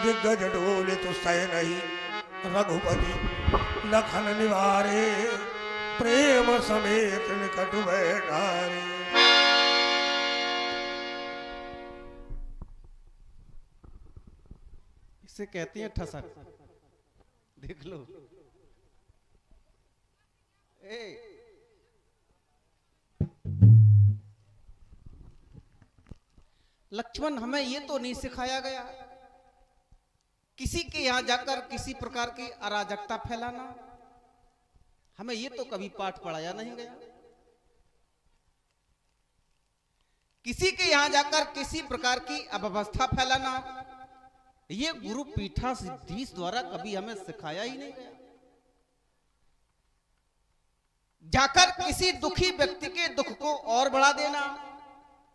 दिग्गज डोले तो सह नहीं, रघुपति लखन निवारे, प्रेम समेत निकट बैठारे। इसे कहती है ठसक। देख लो लक्ष्मण, हमें ये तो नहीं सिखाया गया किसी के यहां जाकर किसी प्रकार की अराजकता फैलाना। हमें ये तो कभी पाठ पढ़ाया नहीं गया। किसी के यहां जाकर किसी प्रकार की अव्यवस्था फैलाना, ये गुरु पीठाधीश द्वारा कभी हमें सिखाया ही नहीं गया। जाकर किसी दुखी व्यक्ति के दुख को और बढ़ा देना,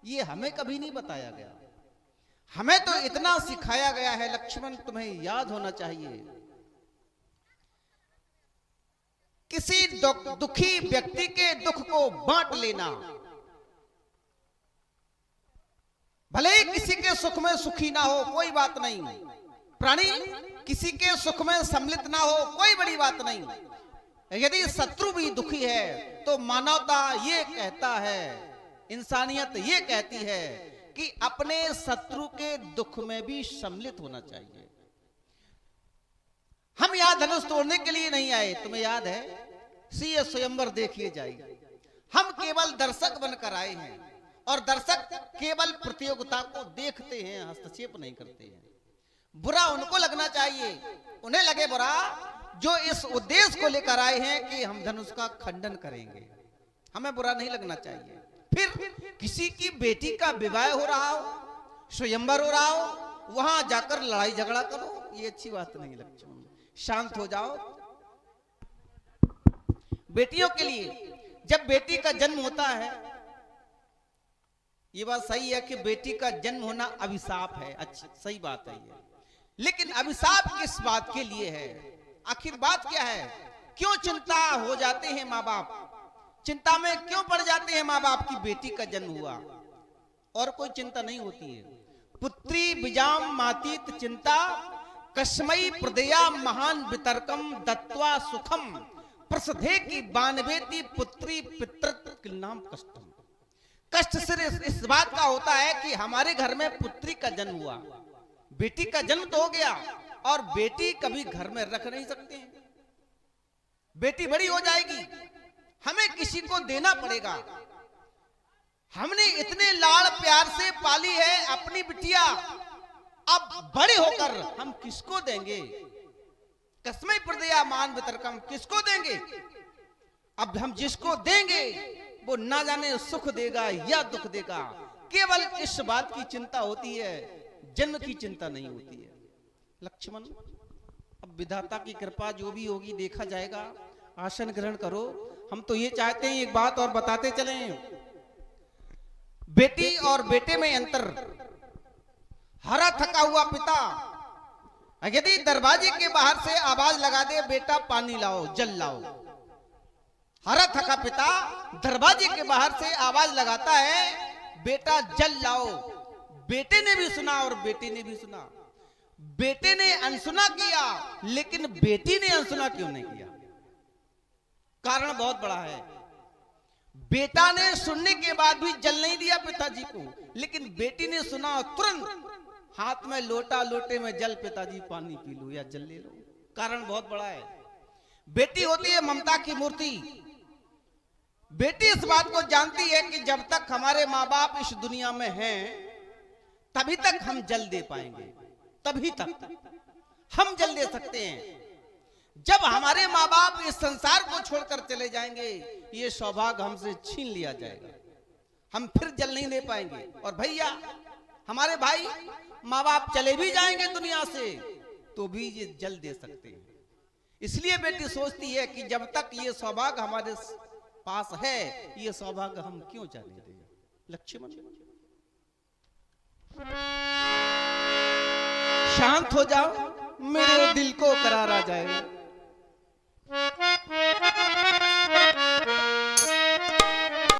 ये हमें कभी नहीं बताया गया। हमें तो इतना सिखाया गया है लक्ष्मण, तुम्हें याद होना चाहिए, किसी दुखी व्यक्ति के दुख को बांट लेना। भले ही किसी के सुख में सुखी ना हो, कोई बात नहीं। प्राणी किसी के सुख में सम्मिलित ना हो, कोई बड़ी बात नहीं। यदि शत्रु भी दुखी है तो मानवता ये कहता है, इंसानियत ये कहती है कि अपने शत्रु के दुख में भी सम्मिलित होना चाहिए। हम यहां धनुष तोड़ने के लिए नहीं आए, तुम्हें याद है, सीए स्वयंवर देखिए जाइए। हम केवल दर्शक बनकर आए हैं, और दर्शक केवल प्रतियोगिता को देखते हैं, हस्तक्षेप नहीं करते हैं। बुरा उनको लगना चाहिए, उन्हें लगे बुरा जो इस उद्देश्य को लेकर आए हैं कि हम धनुष का खंडन करेंगे। हमें बुरा नहीं लगना चाहिए। फिर किसी की बेटी का विवाह हो रहा हो, स्वयंवर हो रहा हो, वहां जाकर लड़ाई झगड़ा करो, ये अच्छी बात नहीं लक्ष्मण। शांत हो जाओ। बेटियों के लिए जब बेटी का जन्म होता है, ये बात सही है कि बेटी का जन्म होना अभिशाप है, अच्छी सही बात है ये। लेकिन अभिशाप किस बात के लिए है? आखिर बात क्या है? क्यों चिंता हो जाते हैं माँ बाप? चिंता में क्यों पड़ जाते हैं माँ बाप की बेटी का जन्म हुआ? और कोई चिंता नहीं होती है। पुत्री बिजाम मातीत चिंता, कस्मई प्रदया महान वितर्कम दत्वा सुखम, प्रसधे की बानवेती पुत्री पितृ नाम कष्टम। कष्ट सिर्फ इस बात का होता है कि हमारे घर में पुत्री का जन्म हुआ, बेटी का जन्म तो हो गया, और बेटी कभी घर में रख नहीं सकते। बेटी बड़ी हो जाएगी, हमें किसी को देना पड़ेगा। हमने इतने लाड़ प्यार से पाली है अपनी बिटिया, अब बड़े होकर हम किसको देंगे? कस्मै प्रदया मान वितरकम, किसको देंगे? अब हम जिसको देंगे वो ना जाने सुख देगा या दुख देगा। केवल इस बात की चिंता होती है, जन्म की चिंता नहीं होती है। लक्ष्मण, अब विधाता की कृपा जो भी होगी देखा जाएगा। आसन ग्रहण करो। हम तो ये चाहते हैं, एक बात और बताते चलें, बेटी और बेटे में अंतर। हरा थका हुआ पिता यदि दरवाजे के बाहर से आवाज लगा दे, बेटा पानी लाओ, जल लाओ, हरा थका पिता दरवाजे के बाहर से आवाज लगाता है, बेटा जल लाओ। बेटे ने भी सुना और बेटी ने भी सुना। बेटे ने अनसुना किया, लेकिन बेटी ने अनसुना क्यों नहीं किया? कारण बहुत बड़ा है। बेटा ने सुनने के बाद भी जल नहीं दिया पिताजी को, लेकिन बेटी ने सुना और तुरंत हाथ में लोटा, लोटे में जल, पिताजी पानी पी लो या जल ले लो। कारण बहुत बड़ा है। बेटी होती है ममता की मूर्ति। बेटी इस बात को जानती है कि जब तक हमारे माँ बाप इस दुनिया में हैं, तभी तक हम जल दे पाएंगे, तभी तक हम जल दे सकते हैं। जब हमारे माँ बाप इस संसार को छोड़कर चले जाएंगे, ये सौभाग्य हमसे छीन लिया जाएगा, हम फिर जल नहीं दे पाएंगे। और भैया, हमारे भाई माँ बाप चले भी जाएंगे दुनिया से तो भी ये जल दे सकते हैं। इसलिए बेटी सोचती है कि जब तक ये सौभाग्य हमारे पास है, ये सौभाग्य हम क्यों जाने दें। लक्ष्मण, शांत हो जाओ, मेरे दिल को करारा जाएगा।